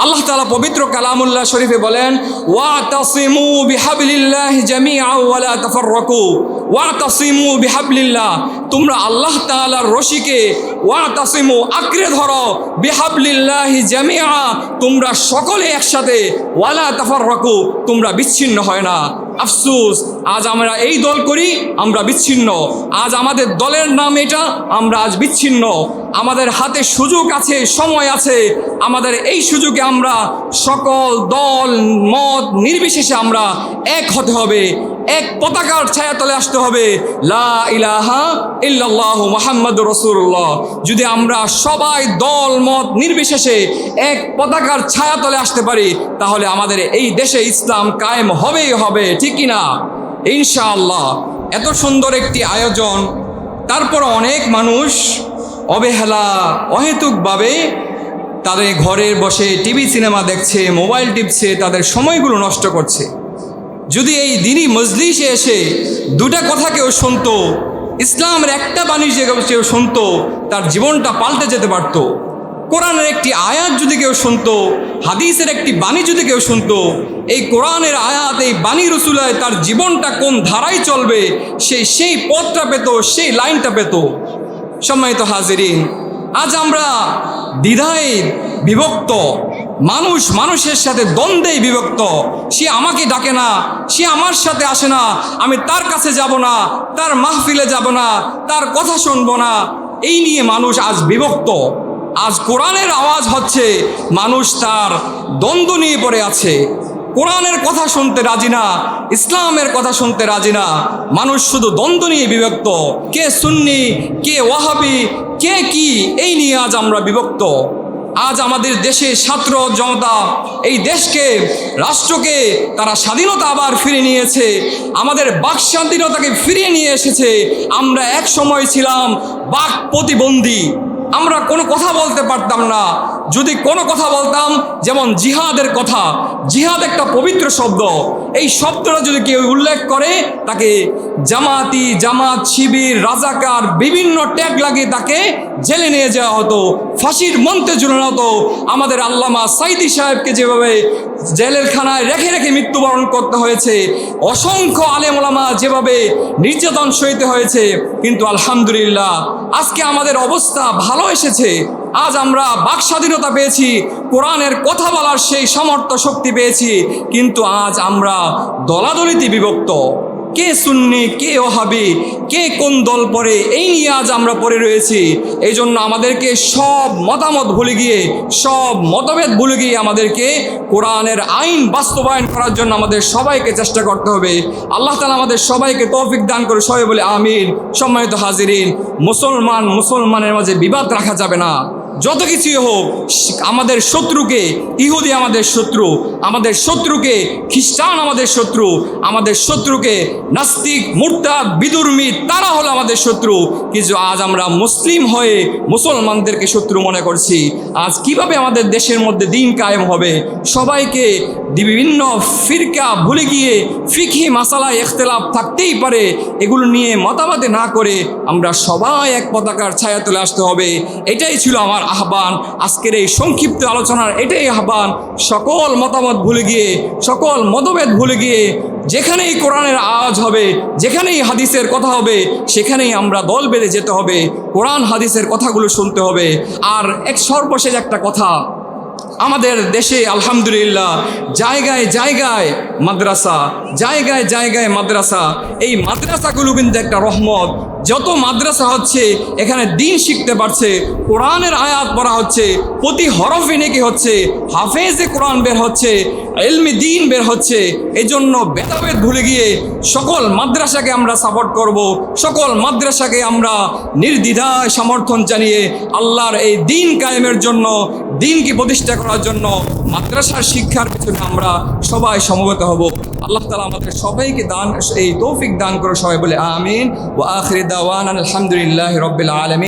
আল্লাহ তাআলা পবিত্র কালামুল্লাহ শরীফে বলেন, ওয়াতাসিমু বিহাবলিল্লাহি জামিআন ওয়া লা তাফাররাকু। ওয়াতাসিমু বিহাবলিল্লাহ, তোমরা আল্লাহ তাআলার রশিকে ওয়াতাসিমু আঁকড়ে ধরো, বিহাবলিল্লাহি জামিআন, তোমরা সকলে একসাথে, ওয়া লা তাফাররাকু, তোমরা বিচ্ছিন্ন হয় না। আফসোস, আজ আমরা এই দল করি, আমরা বিচ্ছিন্ন। আজ আমাদের দলের নাম এটা, আমরা আজ বিচ্ছিন্ন। আমাদের হাতে সুযোগ আছে, সময় আছে, আমাদের এই সুযোগে আমরা সকল দল মত নির্বিশেষে আমরা এক হতে হবে, এক পতাকার ছায়াতলে আসতে হবে, লা ইলাহা ইল্লাল্লাহু মুহাম্মাদুর রাসূলুল্লাহ। যদি আমরা সবাই দল মত নির্বিশেষে এক পতাকার ছায়াতলে আসতে পারি, তাহলে আমাদের এই দেশে ইসলাম কায়েম হবেই হবে, ঠিক কি না? ইনশাআল্লাহ। এত সুন্দর একটি আয়োজন, তারপর অনেক মানুষ অবহেলা অহেতুকভাবে তাদের ঘরে বসে টিভি সিনেমা দেখছে, মোবাইল টিপছে, তাদের সময়গুলো নষ্ট করছে। যদি এই দিনই মজলিসে এসে দুটা কথা কেউ শুনতো, ইসলামের একটা বাণী যে কেউ শুনতো, তার জীবনটা পাল্টে যেতে পারত। কোরআনের একটি আয়াত যদি কেউ শুনতো, হাদিসের একটি বাণী যদি কেউ শুনতো, এই কোরআনের আয়াত, এই বাণী রসুলায় তার জীবনটা কোন ধারায় চলবে, সেই পথটা পেত, সেই লাইনটা পেত। সম্মানিত হাজিরিন, আজ আমরা দ্বিধায় বিভক্ত, মানুষ মানুষের সাথে দ্বন্দ্বেই বিভক্ত। সে আমাকে ডাকে না, সে আমার সাথে আসে না, আমি তার কাছে যাব না, তার মাহফিলে যাব না, তার কথা শুনবো না। এই নিয়ে মানুষ আজ বিভক্ত। আজ কোরআনের আওয়াজ হচ্ছে, মানুষ তার দ্বন্দ্ব নিয়ে পড়ে আছে। কোরআনের কথা শুনতে রাজি না, ইসলামের কথা শুনতে রাজি না। মানুষ শুধু দ্বন্দ্ব নিয়ে বিভক্ত, কে সুন্নি, কে ওয়াহাবি, কে কি, এই নিয়ে আজ আমরা বিভক্ত। আজ আমাদের দেশে ছাত্র জনতা এই দেশকে, রাষ্ট্রকে তারা স্বাধীনতা আবার ফিরে নিয়েছে, আমাদের বাক স্বাধীনতাকে ফিরিয়ে নিয়ে এসেছে। আমরা এক সময় ছিলাম বাক প্রতিবন্ধী, আমরা কোনো কথা বলতে পারতাম না। যদি কোনো কথা বলতাম, যেমন জিহাদের কথা, জিহাদ একটা পবিত্র শব্দ, এই শব্দটা যদি কেউ উল্লেখ করে, তাকে জামাতি, জামাত, শিবির, রাজাকার বিভিন্ন ট্যাগ লাগিয়ে তাকে জেলে নিয়ে যাওয়া হতো, ফাঁসির মঞ্চে ঝুলানো হতো। আমাদের আল্লামা সাইদি সাহেবকে যেভাবে জেলের খানায় রেখে রেখে মৃত্যুবরণ করতে হয়েছে, অসংখ্য আলেম ওলামা যেভাবে নির্যাতন সইতে হয়েছে, কিন্তু আলহামদুলিল্লাহ আজকে আমাদের অবস্থা ভালো এসেছে। আজ আমরা বাক স্বাধীনতা পেয়েছি, কোরআনের কথা বলার সেই সামর্থ্য শক্তি পেয়েছি, কিন্তু আজ আমরা দলাদলিতে বিভক্ত। কে সুন্নি, কে ওহাবি, কে কোন দল পড়ে, এই নিয়ে আজ আমরা পড়ে রয়েছি। এই জন্য আমাদেরকে সব মতামত ভুলে গিয়ে, সব মতভেদ ভুলে গিয়ে আমাদেরকে কোরআনের আইন বাস্তবায়ন করার জন্য আমাদের সবাইকে চেষ্টা করতে হবে। আল্লাহ তাআলা আমাদের সবাইকে তৌফিক দান করে, সবাই বলে আমিন। সম্মানিত হাজিরিন, মুসলমানের মাঝে বিবাদ রাখা যাবে না। যত কিছুই হোক, আমাদের শত্রুকে ইহুদি আমাদের শত্রু, আমাদের শত্রুকে খ্রিস্টান আমাদের শত্রু, আমাদের শত্রুকে নাস্তিক, মুরতাদ, বিদুর্মী, তারা হলো আমাদের শত্রু। কিন্তু আজ আমরা মুসলিম হয়ে মুসলমানদেরকে শত্রু মনে করছি। আজ কিভাবে আমাদের দেশের মধ্যে দিন কায়েম হবে? সবাইকে বিভিন্ন ফিরকা ভুলে গিয়ে ফিকহি মাসালায় ইখতিলাফ থাকতেই পারে, এগুলো নিয়ে মতামতে না করে আমরা সবাই এক পতাকার ছায়া তুলে আসতে হবে। এটাই ছিল আমার আহ্বান। আজকের এই সংক্ষিপ্ত আলোচনার এটাই আহ্বান, সকল মতামত ভুলে গিয়ে, সকল মতভেদ ভুলে গিয়ে, যেখানেই কোরআনের আওয়াজ হবে, যেখানেই হাদিসের কথা হবে, সেখানেই আমরা দল বেঁধে যেতে হবে, কোরআন হাদিসের কথাগুলো শুনতে হবে। আর এক সর্বশেষ একটা কথা, আমাদের দেশে আলহামদুলিল্লাহ জায়গায় জায়গায় মাদ্রাসা, জায়গায় জায়গায় মাদ্রাসা। এই মাদ্রাসাগুলো কিন্তু একটা রহমত। যত মাদ্রাসা হচ্ছে, এখানে দিন শিখতে পারছে, কোরআনের আয়াত পড়া হচ্ছে, প্রতি হরফে নেকি হচ্ছে, হাফেজে কোরআন বের হচ্ছে, ইলমি দিন বের হচ্ছে। এই জন্য ভেদাভেদ ভুলে গিয়ে সকল মাদ্রাসাকে আমরা সাপোর্ট করব, সকল মাদ্রাসাকে আমরা নির্দ্বিধায় সমর্থন জানিয়ে আল্লাহর এই দিন কায়েমের জন্য, দিনকে প্রতিষ্ঠা করার জন্য মাদ্রাসার শিক্ষার পিছনে আমরা সবাই সমবেত হব। আল্লাহ তাআলা আমাদের সবাইকে এই তৌফিক দান করে, সবাই বলে আমিন। ওয়া আখির দাওয়ানা আলহামদুলিল্লাহি রাব্বিল আলামিন।